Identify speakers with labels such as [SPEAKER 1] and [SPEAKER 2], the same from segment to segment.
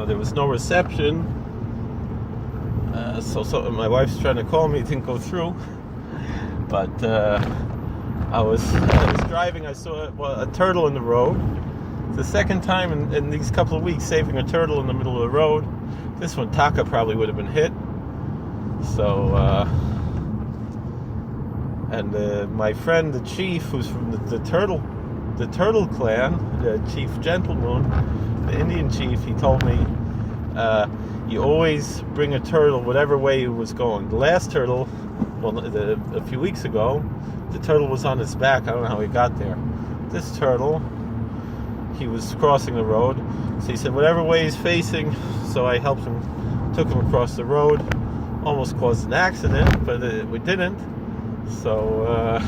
[SPEAKER 1] there was no reception. So my wife's trying to call me. It didn't go through. But I was driving. I saw a turtle in the road. It's the second time in these couple of weeks saving a turtle in the middle of the road. This one, Taka, probably would have been hit. So, and my friend, the chief, who's from the turtle clan, the Chief Gentleman, the Indian chief, he told me, you always bring a turtle whatever way it was going. The last turtle, a few weeks ago, the turtle was on its back. I don't know how he got there. This turtle, he was crossing the road, so he said whatever way he's facing. So I helped him, took him across the road. Almost caused an accident, but we didn't. So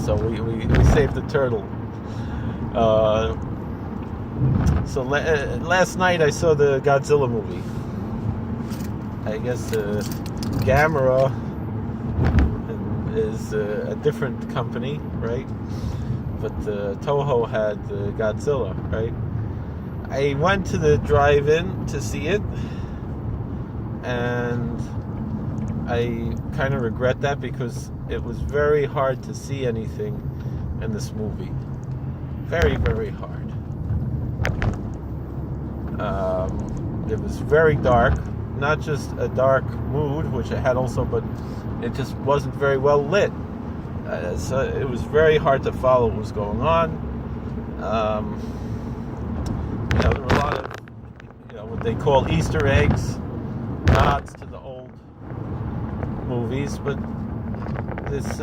[SPEAKER 1] so we saved the turtle. So last night I saw the Godzilla movie. I guess Gamera is a different company, right? But Toho had Godzilla, right? I went to the drive-in to see it, and I kind of regret that because it was very hard to see anything in this movie. Very, very hard. It was very dark. Not just a dark mood, which it had also, but it just wasn't very well lit. So it was very hard to follow what was going on. There were a lot of, what they call Easter eggs, nods to the old movies, but this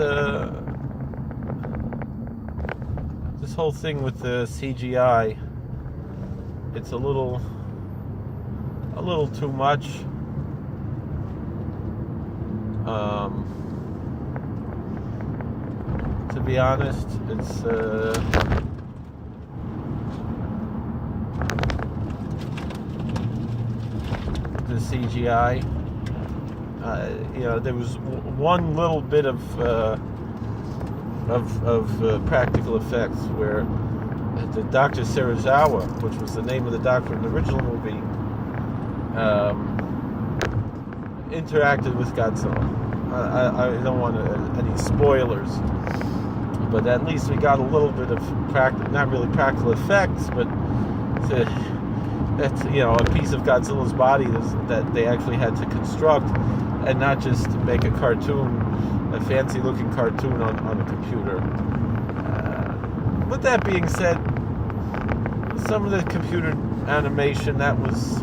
[SPEAKER 1] whole thing with the CGI, it's a little too much. To be honest, it's the CGI. There was one little bit of practical effects where the Dr. Serizawa, which was the name of the doctor in the original movie, interacted with Godzilla. I don't want any spoilers, but at least we got a little bit of not really practical effects, but that's a piece of Godzilla's body that they actually had to construct, and not just make a fancy looking cartoon on a computer. With that being said, some of the computer animation that was,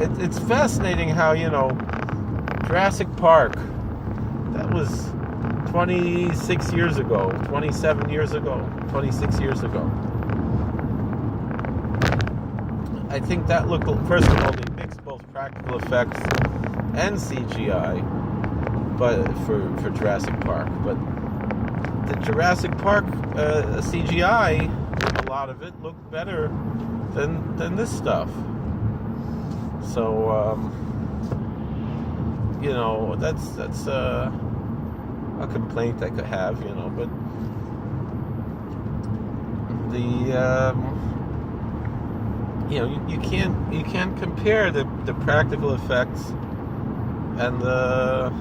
[SPEAKER 1] it's fascinating how, Jurassic Park, that was 26 years ago, 27 years ago, 26 years ago. I think that looked, first of all, they mixed both practical effects and CGI, but for Jurassic Park. But the Jurassic Park CGI, a lot of it looked better than this stuff. So, that's a complaint I could have, but the you can't compare the practical effects and the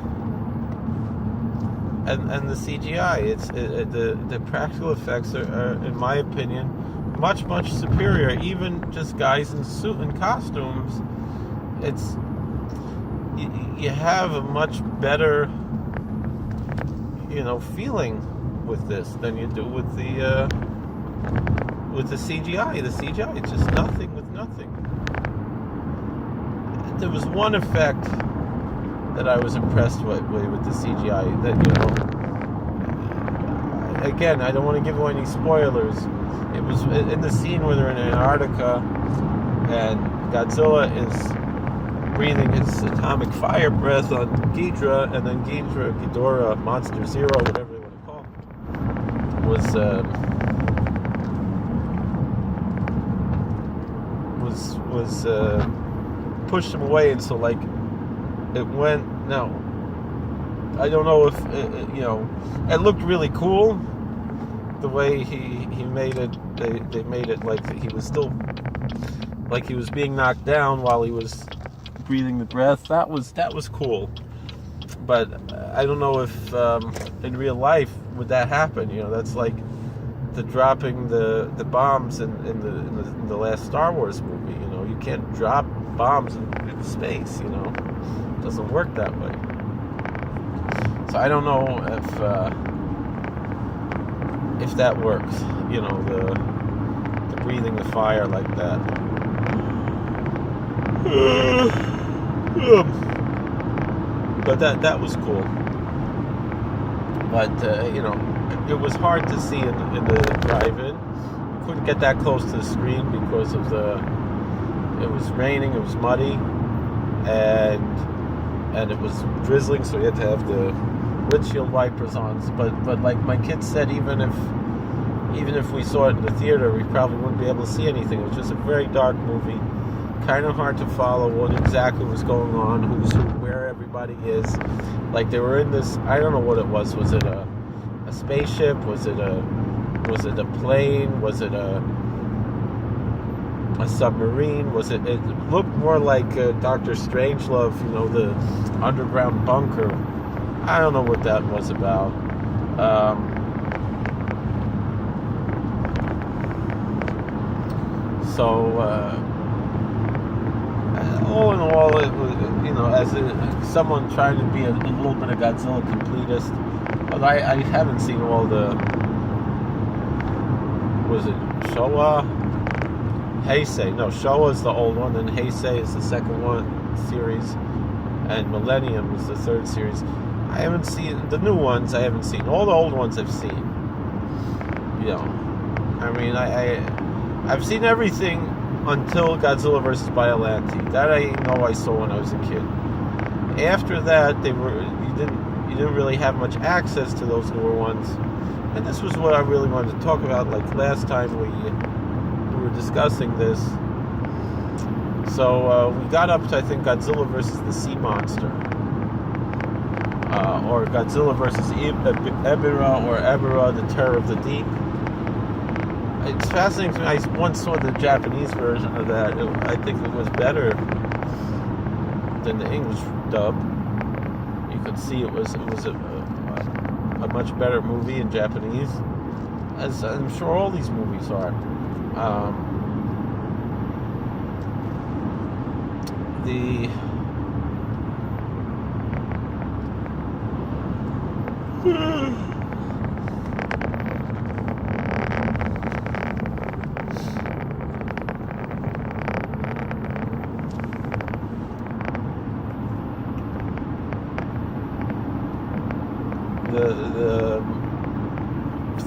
[SPEAKER 1] CGI. It's the practical effects are, in my opinion, much superior. Even just guys in suit and costumes, you have a much better feeling with this than you do with the CGI. The CGI, it's just nothing with nothing. There was one effect that I was impressed with the CGI. That again, I don't want to give away any spoilers. It was in the scene where they're in Antarctica and Godzilla is breathing his atomic fire breath on Ghidorah, and then Ghidorah, Monster Zero, whatever they want to call him, was pushed him away, and so it went. Now, I don't know if it looked really cool, the way he made it. They made it like he was still, like he was being knocked down while he was breathing the breath. That was cool. But I don't know if in real life would that happen. That's like the dropping the bombs in the last Star Wars movie. You can't drop bombs in space. It doesn't work that way. So I don't know if that works. The breathing the fire like that. But that was cool. But it was hard to see in the drive-in. You couldn't get that close to the screen because of it was raining, it was muddy, and it was drizzling, so you had to have the windshield wipers on. But like my kids said, even if we saw it in the theater, we probably wouldn't be able to see anything. It was just a very dark movie, kind of hard to follow what exactly was going on, who's who, where everybody is. Like they were in this, I don't know what it was. Was it a spaceship? Was it a plane? Was it a submarine? It looked more like Dr. Strangelove, the underground bunker. I don't know what that was about. All in all, it was, as someone trying to be a little bit of Godzilla completist, but I haven't seen all the, was it Showa? Heisei. No, Showa is the old one, and Heisei is the second series, and Millennium is the third series. I haven't seen the new ones. I haven't seen all the old ones. I've seen. I mean, I've seen everything until Godzilla vs. Biollante. That I know I saw when I was a kid. After that, you didn't really have much access to those newer ones. And this was what I really wanted to talk about. Like last time we were discussing this. So we got up to, I think, Godzilla vs. the Sea Monster. Or Godzilla vs. Ebirah, or Ebirah, the Terror of the Deep. It's fascinating to me. I once saw the Japanese version of that. I think it was better than the English dub. You could see it was a much better movie in Japanese, as I'm sure all these movies are. The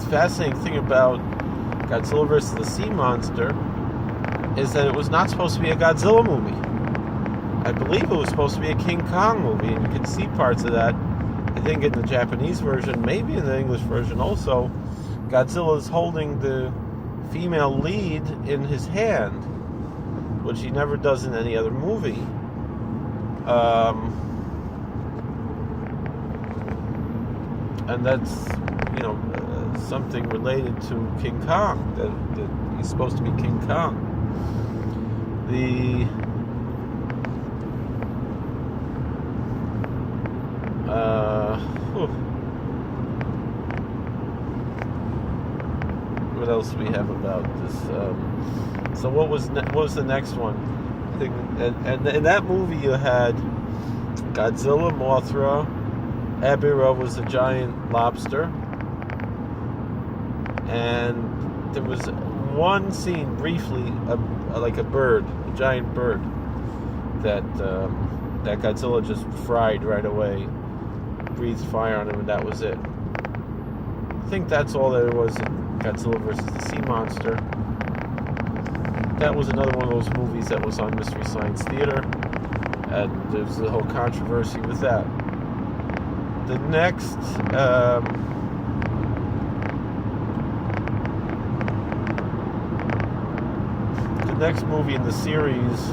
[SPEAKER 1] fascinating thing about Godzilla vs. the Sea Monster is that it was not supposed to be a Godzilla movie. I believe it was supposed to be a King Kong movie, and you can see parts of that, I think, in the Japanese version, maybe in the English version also. Godzilla is holding the female lead in his hand, which he never does in any other movie. And that's, something related to King Kong, that he's supposed to be King Kong. What else do we have about this? So what was the next one? I think, and in that movie you had Godzilla, Mothra, Ebirah was a giant lobster, and there was one scene briefly, like a bird, a giant bird, that Godzilla just fried right away, breathed fire on him, and that was it. I think that's all there was in Godzilla vs. the Sea Monster. That was another one of those movies that was on Mystery Science Theater, and there's a whole controversy with that. The next movie in the series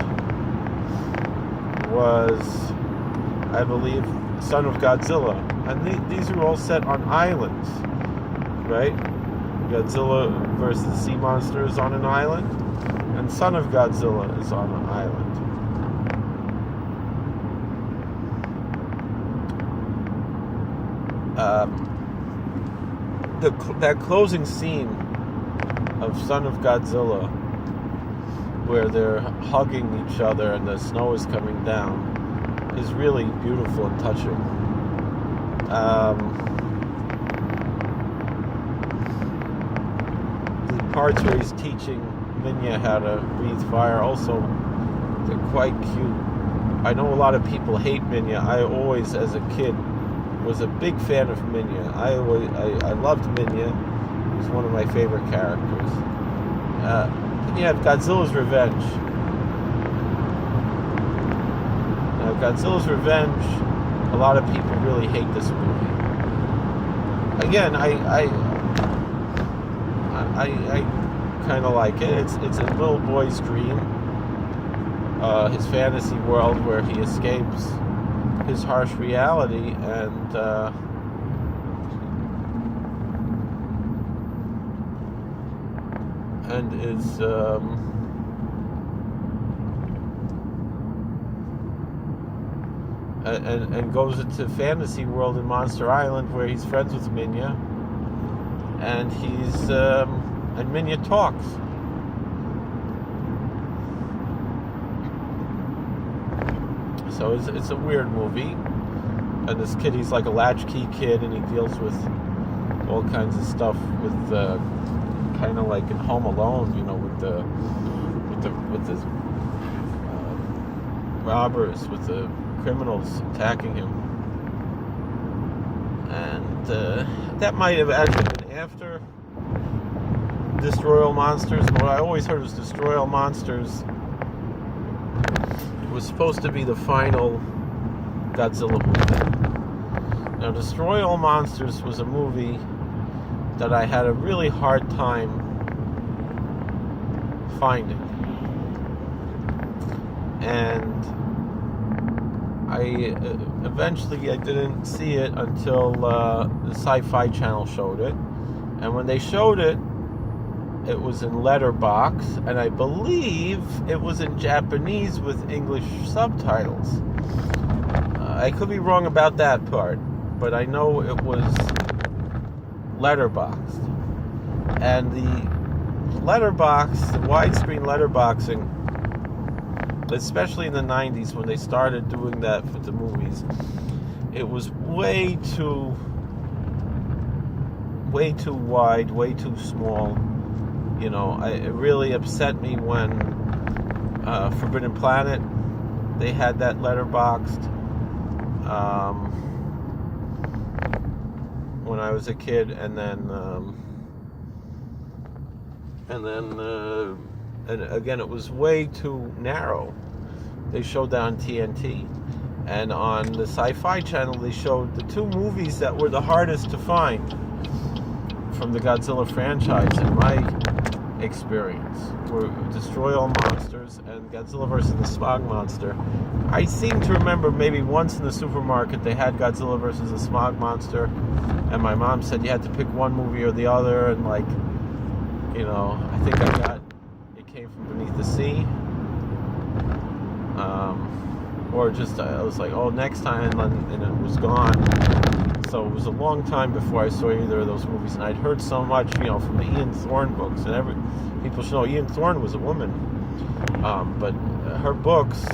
[SPEAKER 1] was, I believe, Son of Godzilla, and these are all set on islands, right? Godzilla versus Sea Monster is on an island, and Son of Godzilla is on an island. That closing scene of Son of Godzilla, where they're hugging each other and the snow is coming down, is really beautiful and touching. The parts where he's teaching Minya how to breathe fire, also, they're quite cute. I know a lot of people hate Minya. I always, as a kid, was a big fan of Minya. I loved Minya. He was one of my favorite characters. Then you have Godzilla's Revenge. Now, Godzilla's Revenge, a lot of people really hate this movie. Again, I kind of like it. It's a little boy's dream, his fantasy world where he escapes his harsh reality and is and goes into fantasy world in Monster Island where he's friends with Minya, and and Minya talks. So it's a weird movie, and this kid, he's like a latchkey kid, and he deals with all kinds of stuff with kind of like in Home Alone, you know, with the robbers, with the criminals attacking him, and that might have actually been after Destroy All Monsters. What I always heard was Destroy All Monsters was supposed to be the final Godzilla movie. Now, Destroy All Monsters was a movie that I had a really hard time finding. And eventually I didn't see it until the Sci-Fi Channel showed it. And when they showed it, it was in letterbox, and I believe it was in Japanese with English subtitles. I could be wrong about that part, but I know it was letterboxed. And the widescreen letterboxing, especially in the 90s when they started doing that for the movies, it was way too wide, way too small. You know, it really upset me when Forbidden Planet, they had that letterboxed when I was a kid, and again it was way too narrow. They showed that on TNT, and on the Sci-Fi Channel they showed the two movies that were the hardest to find from the Godzilla franchise, in my experience, were Destroy All Monsters and Godzilla vs. the Smog Monster. I seem to remember maybe once in the supermarket they had Godzilla vs. the Smog Monster, and my mom said you had to pick one movie or the other, and like, you know, I think I got It Came From Beneath the Sea, or just I was like, oh, next time, and it was gone. So it was a long time before I saw either of those movies, and I'd heard so much, you know, from the Ian Thorne books, and people should know Ian Thorne was a woman, but her books,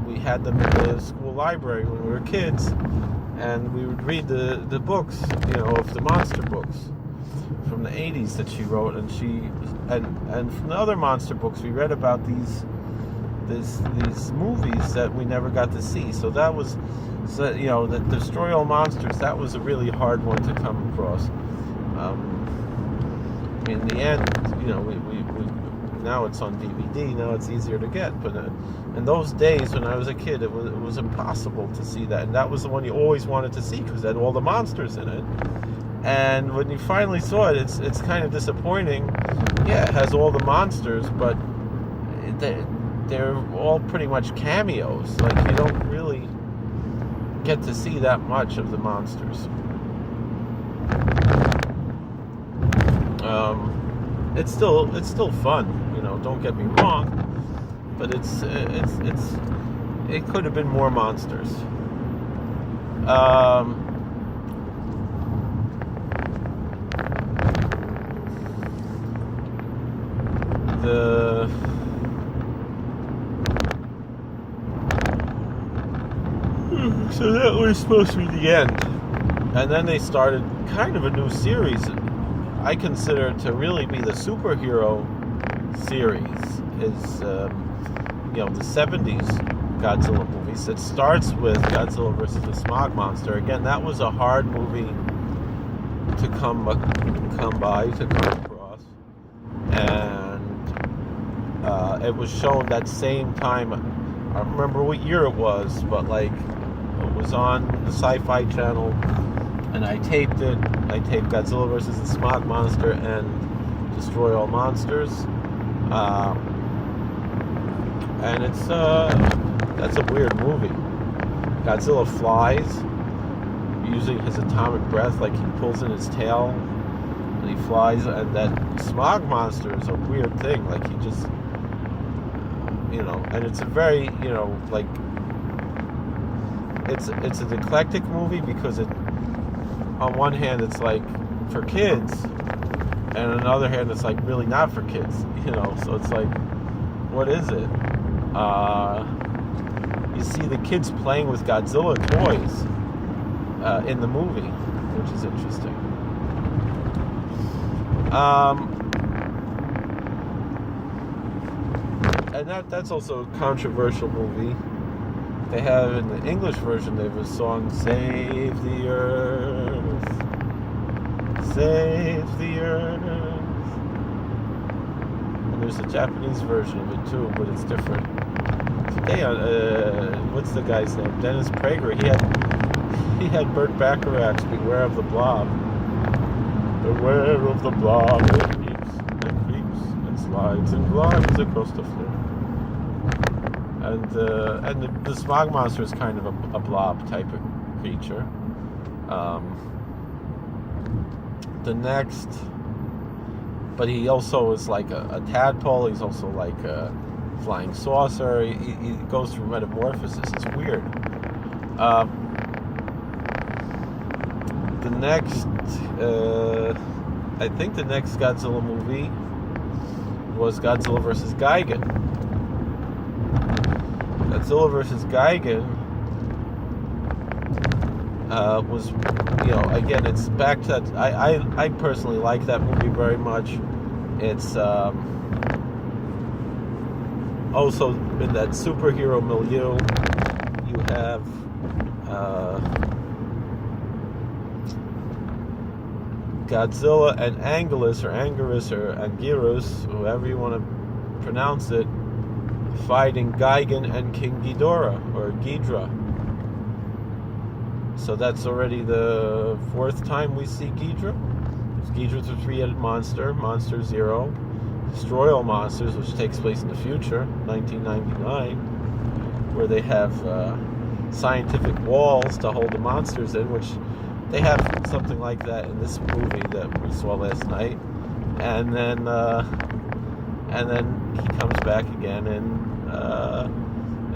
[SPEAKER 1] we had them in the school library when we were kids, and we would read the books, you know, of the monster books from the 80s that she wrote, and from the other monster books we read about these movies that we never got to see. So that was, you know, the Destroy All Monsters, that was a really hard one to come across. In the end, you know, we now it's on DVD, now it's easier to get, but in those days when I was a kid, it was impossible to see that, and that was the one you always wanted to see because it had all the monsters in it. And when you finally saw it, it's kind of disappointing. Yeah, it has all the monsters, but they're all pretty much cameos. Like, you don't really get to see that much of the monsters. It's still fun, don't get me wrong, but it could have been more monsters. So that was supposed to be the end, and then they started kind of a new series. I consider it to really be the superhero series. Is the 70s Godzilla movies. It starts with Godzilla versus the Smog Monster. Again, that was a hard movie to come across, and it was shown that same time. I don't remember what year it was, but it was on the Sci-Fi Channel, and I taped it. I taped Godzilla versus the Smog Monster and Destroy All Monsters, and that's a weird movie. Godzilla flies using his atomic breath, like he pulls in his tail and he flies, and that Smog Monster is a weird thing. Like he just, and it's a very, it's an eclectic movie because it, on one hand, it's like for kids, and on the other hand, it's like really not for kids, So it's like, what is it? You see the kids playing with Godzilla toys in the movie, which is interesting. And that's also a controversial movie. They have, in the English version, they have a song, Save the Earth, Save the Earth. And there's a Japanese version of it too, but it's different. Today, what's the guy's name? Dennis Prager. He had Burt Bacharach's Beware of the Blob. Beware of the blob, it creeps and slides and glides across the floor. And the Smog Monster is kind of a blob type of creature. The next, but he also is like a tadpole. He's also like a flying saucer. He goes through metamorphosis. It's weird. The next, I think the next Godzilla movie was Godzilla vs. Gigan. Godzilla vs. Gigan was, again, it's back to that. I personally like that movie very much. It's also in that superhero milieu. You have Godzilla and Anguirus, or Anguirus, whoever you want to pronounce it, fighting Gigan and King Ghidorah, or Ghidra. So that's already the fourth time we see Ghidra. Ghidra's a three-headed monster, Monster Zero. Destroy All Monsters, which takes place in the future, 1999, where they have scientific walls to hold the monsters in, which they have something like that in this movie that we saw last night. And then he comes back again in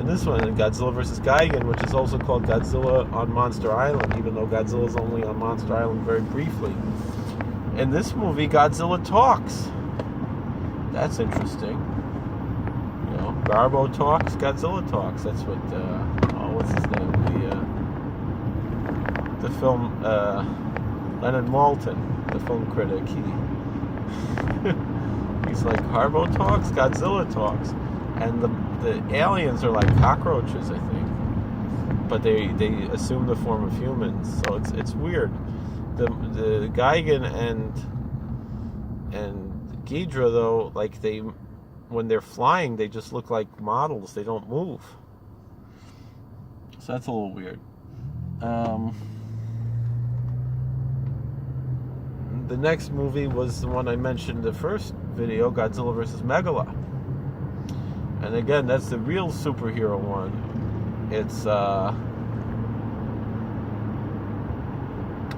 [SPEAKER 1] this one, in Godzilla vs. Gigan, which is also called Godzilla on Monster Island, even though Godzilla's only on Monster Island very briefly. In this movie, Godzilla talks. That's interesting. Garbo talks, Godzilla talks. That's what, what's his name? The film, Leonard Maltin, the film critic, he's like, Garbo talks, Godzilla talks. And the aliens are like cockroaches, I think. But they assume the form of humans, so it's weird. The Gigan and Ghidra, though, like when they're flying, they just look like models. They don't move. So that's a little weird. The next movie was the one I mentioned in the first video, Godzilla vs. Megala. And again, that's the real superhero one. It's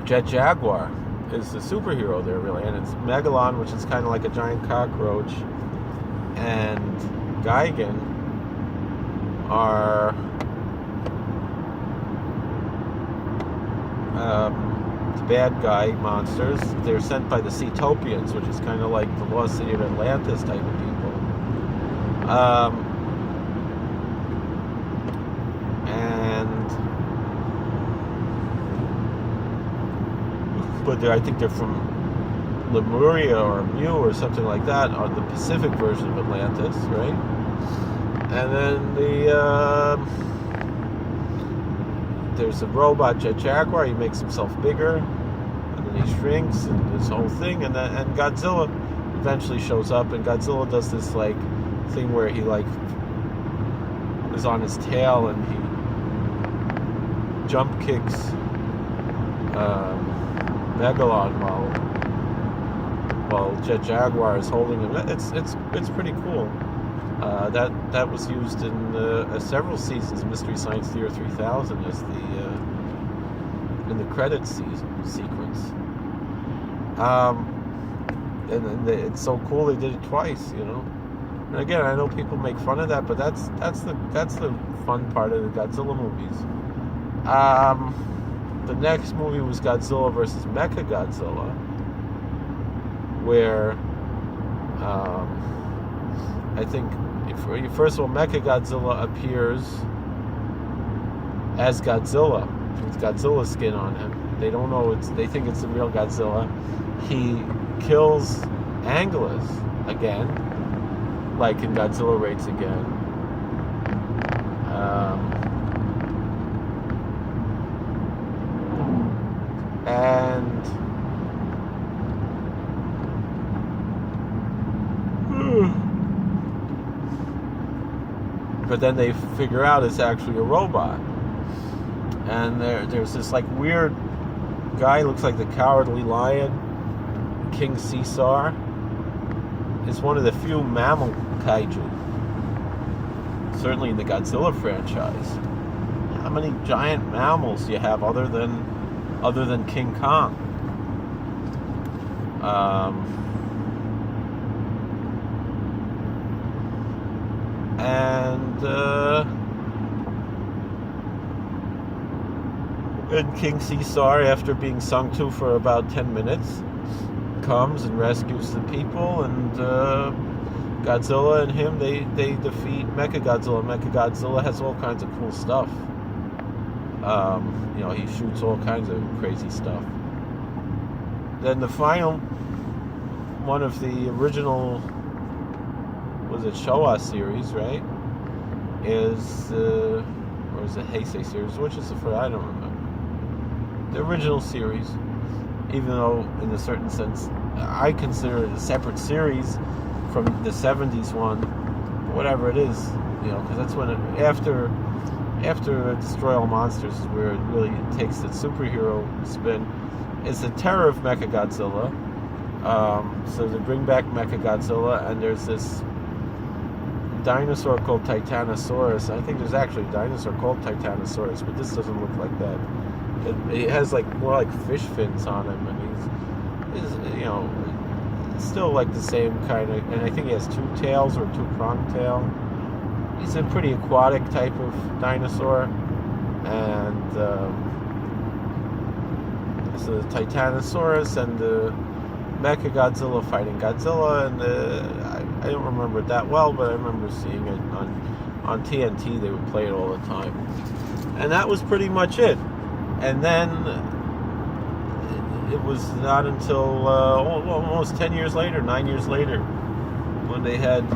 [SPEAKER 1] Jet Jaguar. is the superhero there, really, and it's Megalon, which is kind of like a giant cockroach, and Gigan are the bad guy monsters. They're sent by the Seatopians, which is kind of like the Lost City of Atlantis type of people. But I think they're from Lemuria or Mu or something like that, on the Pacific version of Atlantis, right? And then there's a robot Jet Jaguar. He makes himself bigger, and then he shrinks, and this whole thing, and Godzilla eventually shows up, and Godzilla does this like thing where he like is on his tail and he jump kicks Megalon while Jet Jaguar is holding him. It's pretty cool. That was used in several seasons of Mystery Science Theater 3000 as in the credits sequence. And it's so cool they did it twice, you know. And again, I know people make fun of that, but that's the fun part of the Godzilla movies. The next movie was Godzilla versus Mechagodzilla, where I think first of all, Mechagodzilla appears as Godzilla with Godzilla skin on him. They don't know they think it's the real Godzilla. He kills Angulas again, like in Godzilla Rates Again. But then they figure out it's actually a robot. And there's this like weird guy, looks like the Cowardly Lion, King Caesar. Is one of the few mammal kaiju, certainly in the Godzilla franchise. How many giant mammals do you have other than King Kong? And King Caesar, after being sung to for about 10 minutes, comes and rescues the people, and Godzilla and him, they defeat Mechagodzilla. Mechagodzilla has all kinds of cool stuff. You know, he shoots all kinds of crazy stuff. Then the final one of the original, was it Showa series, right? Or is it Heisei series? Which is the first? I don't remember. The original series, even though in a certain sense I consider it a separate series from the 70s one, whatever it is, you know, because that's when after Destroy All Monsters is where it really takes its superhero spin. It's the Terror of Mechagodzilla. So they bring back Mechagodzilla, and there's this dinosaur called Titanosaurus. I think there's actually a dinosaur called Titanosaurus, but this doesn't look like that. It has like more like fish fins on him, and he's you know, still like the same kind of, and I think he has two tails or two-pronged tail. He's a pretty aquatic type of dinosaur, and so the Titanosaurus and the Mechagodzilla fighting Godzilla, and I don't remember it that well, but I remember seeing it on TNT. They would play it all the time, and that was pretty much it. And then it was not until almost 9 years later, when they had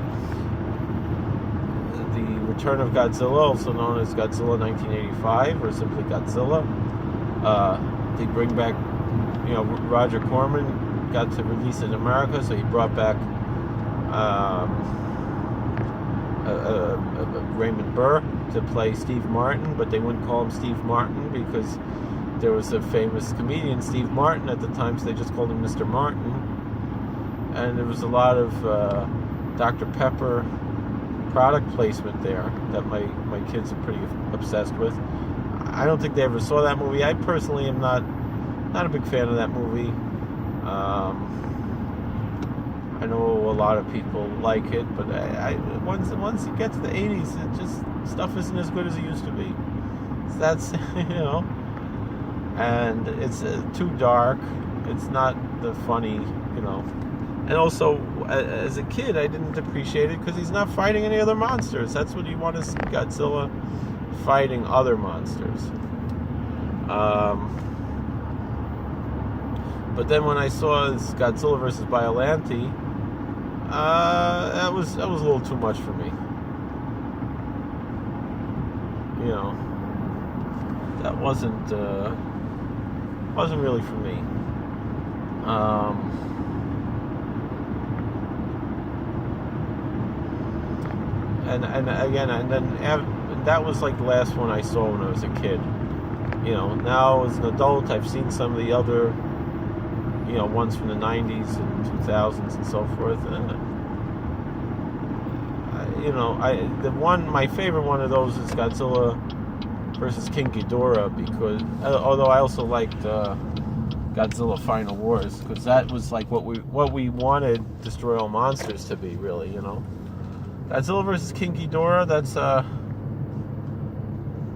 [SPEAKER 1] the Return of Godzilla, also known as Godzilla 1985, or simply Godzilla. They bring back, you know, Roger Corman got to release it in America, so he brought back Raymond Burr to play Steve Martin, but they wouldn't call him Steve Martin because there was a famous comedian, Steve Martin, at the time, so they just called him Mr. Martin. And there was a lot of Dr. Pepper product placement there that my kids are pretty obsessed with. I don't think they ever saw that movie. I personally am not a big fan of that movie. I know a lot of people like it, but once you get to the 80s, it just stuff isn't as good as it used to be. So that's and it's too dark. It's not the funny, And also, as a kid, I didn't appreciate it because he's not fighting any other monsters. That's what you want to see: Godzilla fighting other monsters. But then when I saw this Godzilla versus Biollante, that was a little too much for me. That wasn't really for me. And again, and then that was like the last one I saw when I was a kid. Now as an adult, I've seen some of the other, ones from the 90s and 2000s and so forth. My favorite one of those is Godzilla versus King Ghidorah, because although I also liked Godzilla Final Wars, because that was like what we wanted Destroy All Monsters to be, really. Godzilla versus King Ghidorah,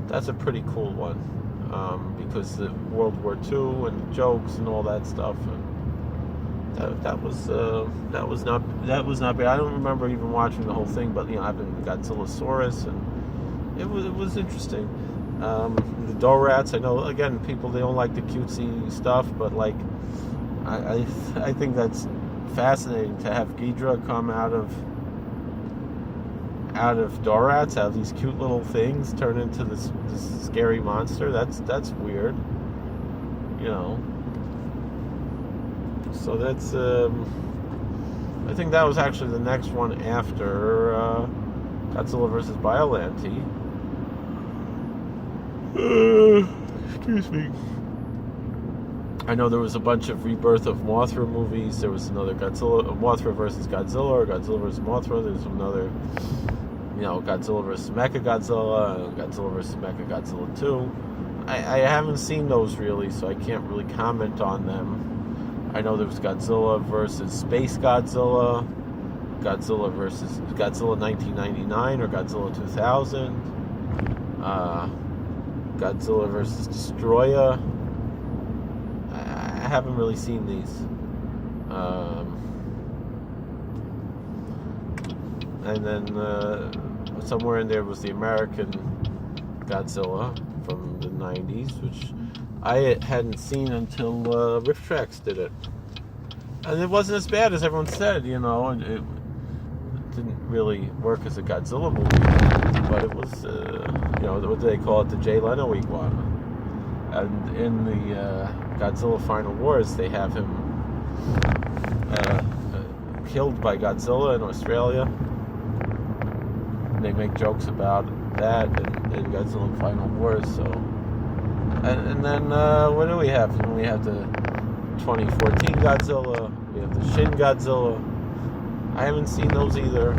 [SPEAKER 1] that's a pretty cool one, because the World War II and the jokes and all that stuff, and that was not bad. I don't remember even watching the whole thing, but having Godzillasaurus, and it was interesting. The Dorats, I know again people, they don't like the cutesy stuff, but like I think that's fascinating to have Ghidra come out of Dorats, out of these cute little things, turn into this scary monster. That's weird, So that's I think that was actually the next one after Godzilla versus Biollante. Excuse me. I know there was a bunch of Rebirth of Mothra movies. There was another Mothra versus Godzilla, or Godzilla versus Mothra. There's another, Godzilla versus Mechagodzilla, and Godzilla versus Mechagodzilla 2. I haven't seen those really, so I can't really comment on them. I know there was Godzilla versus Space Godzilla, Godzilla versus Godzilla 1999 or Godzilla 2000, Godzilla versus Destroyer. I haven't really seen these. And then somewhere in there was the American Godzilla from the 90s, which I hadn't seen until Riff Trax did it. And it wasn't as bad as everyone said, It didn't really work as a Godzilla movie, but it was, what do they call it? The Jay Leno iguana. And in the Godzilla Final Wars, they have him killed by Godzilla in Australia. And they make jokes about that in Godzilla Final Wars. So, and then what do we have? We have the 2014 Godzilla. We have the Shin Godzilla. I haven't seen those either.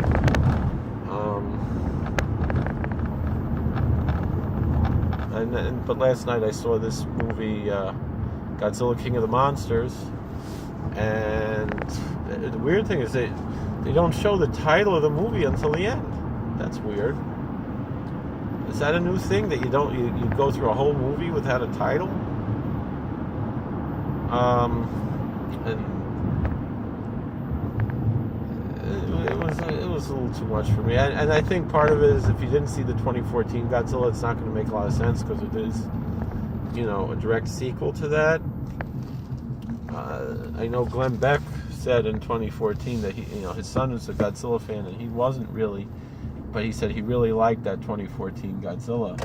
[SPEAKER 1] But last night I saw this movie, Godzilla King of the Monsters, and the weird thing is they don't show the title of the movie until the end. That's weird. Is that a new thing, that you go through a whole movie without a title? And it was a little too much for me. And I think part of it is, if you didn't see the 2014 Godzilla, it's not going to make a lot of sense, because it is, a direct sequel to that. I know Glenn Beck said in 2014 that his son was a Godzilla fan, and he wasn't really, but he said he really liked that 2014 Godzilla.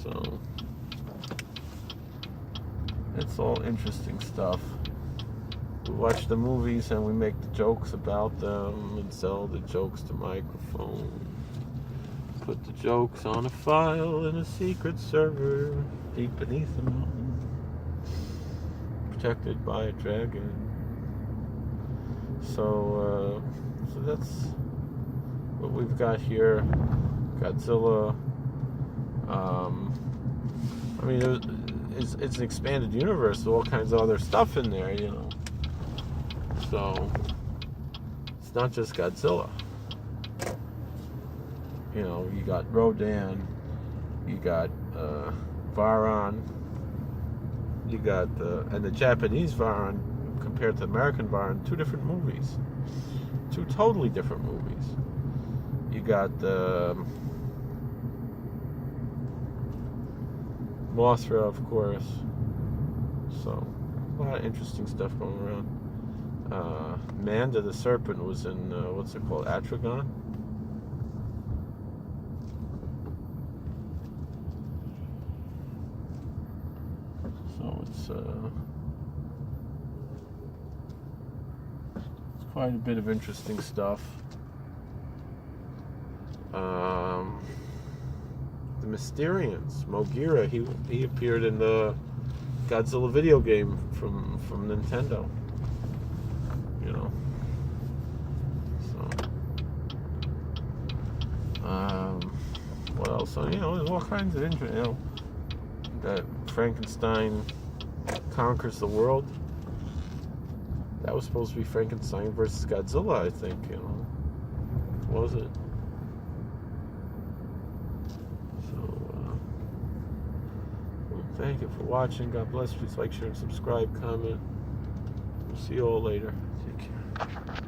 [SPEAKER 1] So it's all interesting stuff. We watch the movies and we make the jokes about them and sell the jokes to microphones. Put the jokes on a file in a secret server deep beneath the mountain, protected by a dragon. So that's what we've got here. Godzilla. it's an expanded universe, so all kinds of other stuff in there, you know. So it's not just Godzilla. You know, you got Rodan, you got Varan, you got and the Japanese Varan compared to the American Varan, two different movies, two totally different movies. You got Mothra, of course. So a lot of interesting stuff going around. Manda the Serpent was in what's it called, Atragon. So it's quite a bit of interesting stuff. The Mysterians, Mogira, he appeared in the Godzilla video game from Nintendo. You know. So what else? So, you know, there's all kinds of interest, you know. That Frankenstein conquers the world. That was supposed to be Frankenstein versus Godzilla, I think, you know. Was it? Thank you for watching. God bless. Please like, share, and subscribe, comment. We'll see you all later. Take care.